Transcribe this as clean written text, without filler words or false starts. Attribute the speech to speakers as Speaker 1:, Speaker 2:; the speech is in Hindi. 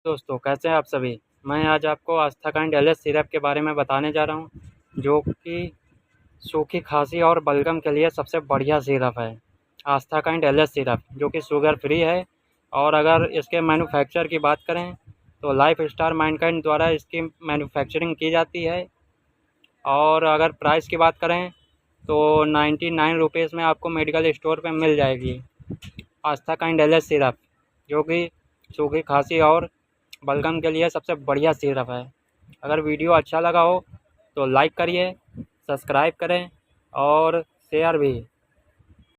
Speaker 1: दोस्तों, कैसे हैं आप सभी। मैं आज आपको आस्थाकाइंड एलएच सिरप के बारे में बताने जा रहा हूँ, जो कि सूखी खांसी और बलगम के लिए सबसे बढ़िया सिरप है। आस्थाकाइंड एलएच सिरप जो कि शुगर फ्री है, और अगर इसके मैन्युफैक्चर की बात करें तो लाइफ स्टार मैनकाइंड द्वारा इसकी मैन्युफैक्चरिंग की जाती है। और अगर प्राइस की बात करें तो 99 रुपीज़ में आपको मेडिकल स्टोर पे मिल जाएगी आस्थाकाइंड एलएच सिरप, जो कि सूखी खांसी और बलगम के लिए सबसे बढ़िया सिरप है। अगर वीडियो अच्छा लगा हो तो लाइक करिए, सब्सक्राइब करें और शेयर भी।